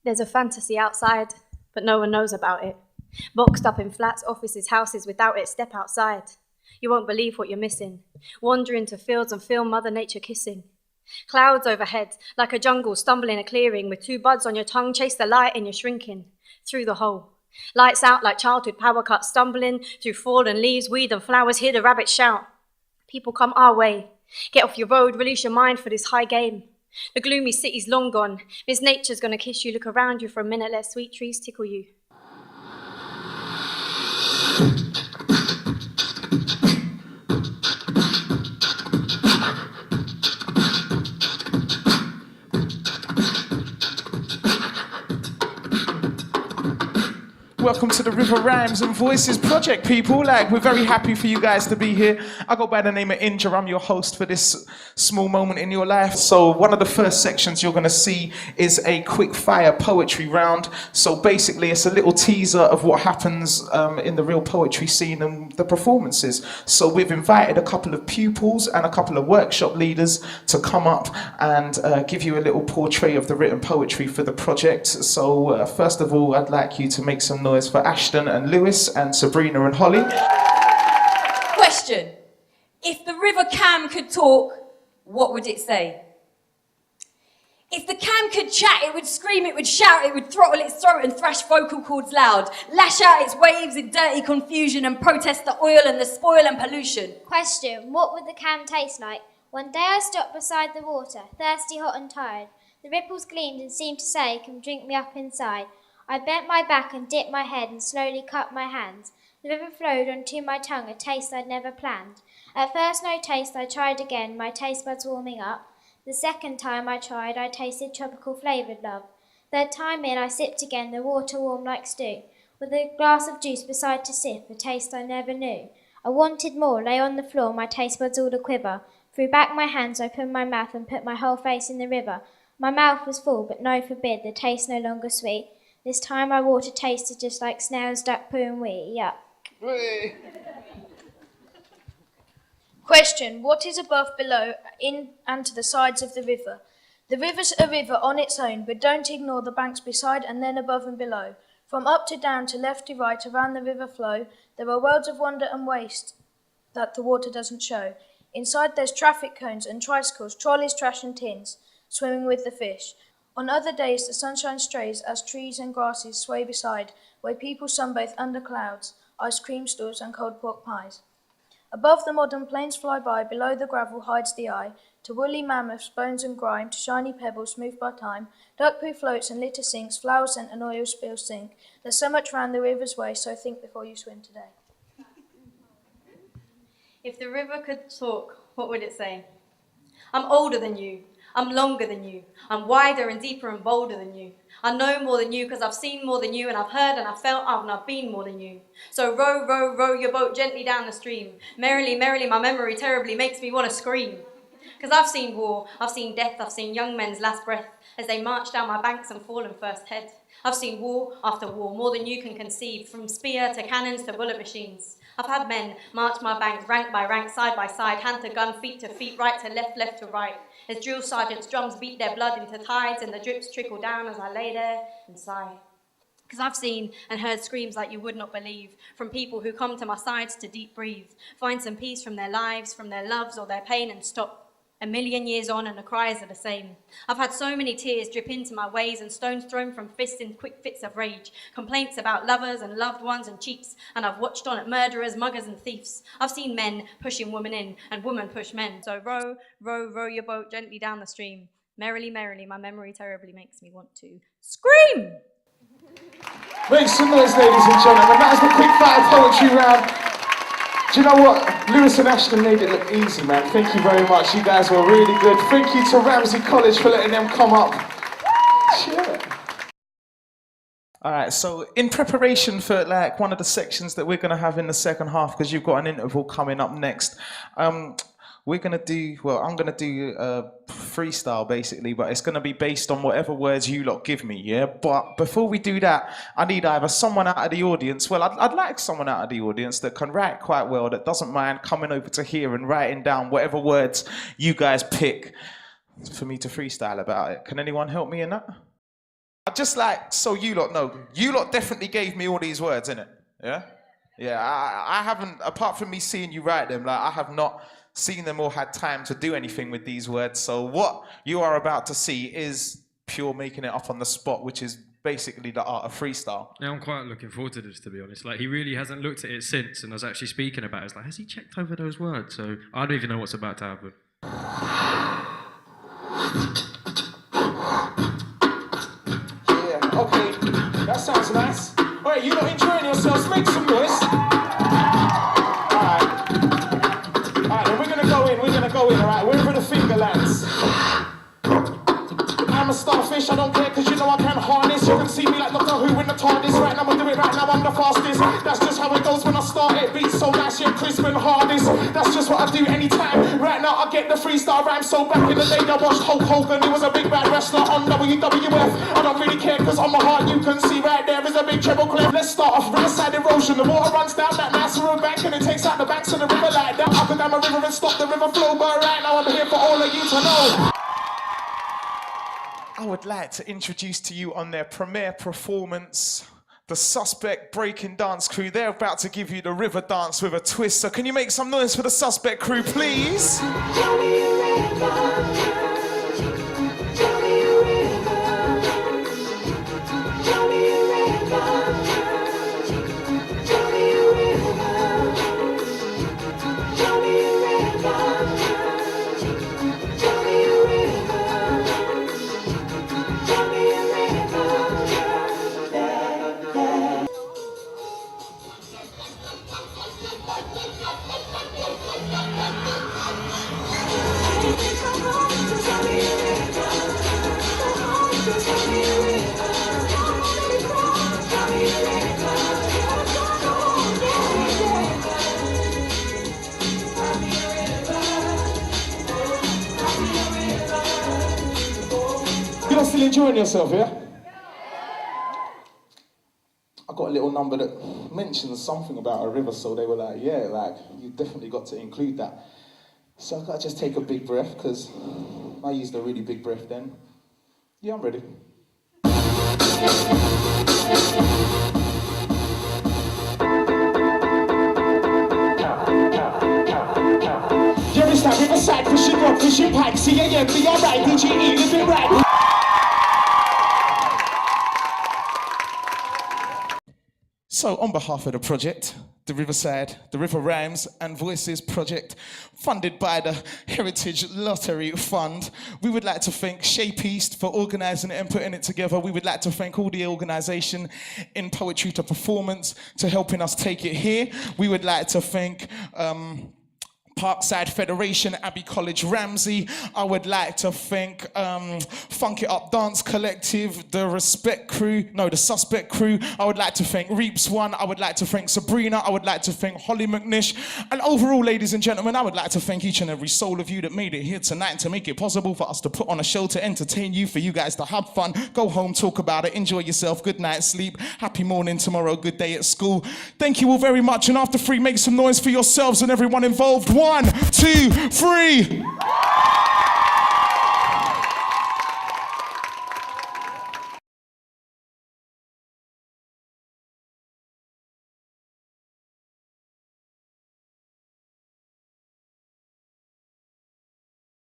There's a fantasy outside, but no one knows about it. Boxed up in flats, offices, houses, without it, step outside. You won't believe what you're missing. Wander into fields and feel Mother Nature kissing. Clouds overhead, like a jungle, stumble in a clearing, with two buds on your tongue, chase the light and you're shrinking through the hole. Lights out like childhood power cuts, stumbling through fallen leaves, weed and flowers, hear the rabbits shout. People come our way. Get off your road, release your mind for this high game. The gloomy city's long gone. Miss Nature's gonna kiss you. Look around you for a minute, let sweet trees tickle you. Welcome to the River Rhymes and Voices project, people. We're very happy for you guys to be here. I go by the name of Inja. I'm your host for this small moment in your life. So one of the first sections you're going to see is a quick fire poetry round. So basically it's a little teaser of what happens in the real poetry scene and the performances. So we've invited a couple of pupils and a couple of workshop leaders to come up and give you a little portrait of the written poetry for the project. So first of all, I'd like you to make some noise for Ashton and Lewis and Sabrina and Holly. Question. If the River Cam could talk, what would it say? If the Cam could chat, it would scream, it would shout, it would throttle its throat and thrash vocal cords loud, lash out its waves in dirty confusion and protest the oil and the spoil and pollution. Question. What would the Cam taste like? One day I stopped beside the water, thirsty, hot and tired. The ripples gleamed and seemed to say, come drink me up inside. I bent my back and dipped my head and slowly cut my hands. The river flowed onto my tongue, a taste I'd never planned. At first no taste, I tried again, my taste buds warming up. The second time I tried, I tasted tropical flavoured love. Third time in, I sipped again, the water warm like stew. With a glass of juice beside to sip, a taste I never knew. I wanted more, lay on the floor, my taste buds all a-quiver. Threw back my hands, opened my mouth and put my whole face in the river. My mouth was full, but no forbid, the taste no longer sweet. This time my water tasted just like snails, duck poo and wee. Yuck. Question. What is above, below, in and to the sides of the river? The river's a river on its own, but don't ignore the banks beside and then above and below. From up to down to left to right around the river flow, there are worlds of wonder and waste that the water doesn't show. Inside there's traffic cones and tricycles, trolleys, trash and tins, swimming with the fish. On other days the sunshine strays as trees and grasses sway beside, where people sunbathe under clouds, ice cream stores and cold pork pies. Above the modern planes fly by, below the gravel hides the eye, to woolly mammoths, bones and grime, to shiny pebbles smoothed by time, duck poo floats and litter sinks, flower scent and oil spills sink. There's so much round the river's way, so think before you swim today. If the river could talk, what would it say? I'm older than you. I'm longer than you. I'm wider and deeper and bolder than you. I know more than you because I've seen more than you and I've heard and I've felt and I've been more than you. So row, row, row your boat gently down the stream. Merrily, merrily, my memory terribly makes me want to scream. Because I've seen war, I've seen death, I've seen young men's last breath as they march down my banks and fallen first head. I've seen war after war, more than you can conceive, from spear to cannons to bullet machines. I've had men march my banks rank by rank, side by side, hand to gun, feet to feet, right to left, left to right. As drill sergeants' drums beat their blood into tides and the drips trickle down as I lay there and sigh. Because I've seen and heard screams like you would not believe from people who come to my sides to deep breathe, find some peace from their lives, from their loves or their pain and stop. A million years on and the cries are the same. I've had so many tears drip into my ways and stones thrown from fists in quick fits of rage. Complaints about lovers and loved ones and cheats. And I've watched on at murderers, muggers and thieves. I've seen men pushing women in and women push men. So row, row, row your boat gently down the stream. Merrily, merrily, my memory terribly makes me want to scream. Make some noise, ladies and gentlemen. That was the quick fire poetry round. Do you know what? Lewis and Ashton made it look easy, man. Thank you very much. You guys were really good. Thank you to Ramsey College for letting them come up. Cheer. All right, so in preparation for one of the sections that we're going to have in the second half, because you've got an interval coming up next, we're going to do, I'm going to do a freestyle basically, but it's going to be based on whatever words you lot give me, yeah? But before we do that, I need either someone out of the audience, I'd like someone out of the audience that can write quite well, that doesn't mind coming over to here and writing down whatever words you guys pick for me to freestyle about it. Can anyone help me in that? Just like, so you lot know, you lot definitely gave me all these words, innit? Yeah? Yeah, I haven't, apart from me seeing you write them, like I have not seen them or had time to do anything with these words. So what you are about to see is pure making it up on the spot, which is basically the art of freestyle. Now I'm quite looking forward to this, to be honest. Like, he really hasn't looked at it since, and I was actually speaking about it. It's like, has he checked over those words? So I don't even know what's about to happen. Yeah, okay, that sounds nice. All right, you lot enjoying yourselves? Make some noise. All right, then we're gonna go in, all right? Wherever the finger lands. I'm a starfish, I don't care, cause you know I can harness. You can see me like Doctor Who in the TARDIS. Right now, I'ma do it right now, I'm the fastest. That's just how it goes when I start it. Beats so nice, yeah, crisp and hardest. That's just what I do anytime. Right now, I get the freestyle rhyme. So back in the day, I watched Hulk Hogan. He was a big bad wrestler on WWF. I don't really care, cause on my heart, you can see right there is a big treble clef. Let's start off riverside erosion. The water runs down that nice river bank, and it takes out the banks of the river like that. I go down my river and stop the river flow. But right now, I'm here for all of you to know. I would like to introduce to you on their premiere performance, the Suspect Breaking Dance Crew. They're about to give you the river dance with a twist. So can you make some noise for the Suspect Crew, please? You're still enjoying yourself, yeah? I got a little number that mentions something about a river, so they were like, yeah, like, you definitely got to include that. So I gotta just take a big breath, because I used a really big breath then. Yeah, I'm ready. Yeah, it's that riverside, fishing rock, fishing pike, C-A-M-B, alright, DGE, living right. So, on behalf of the project, the River Rhymes and Voices project, funded by the Heritage Lottery Fund, we would like to thank Shape East for organising it and putting it together. We would like to thank all the organisation in Poetry to Performance to helping us take it here. We would like to thank Parkside Federation, Abbey College, Ramsey. I would like to thank Funk It Up Dance Collective, the Suspect Crew. I would like to thank Reaps One. I would like to thank Sabrina. I would like to thank Holly McNish. And overall, ladies and gentlemen, I would like to thank each and every soul of you that made it here tonight to make it possible for us to put on a show to entertain you, for you guys to have fun, go home, talk about it, enjoy yourself, good night, sleep, happy morning tomorrow, good day at school. Thank you all very much. And after 3, make some noise for yourselves and everyone involved. 1, 2, 3.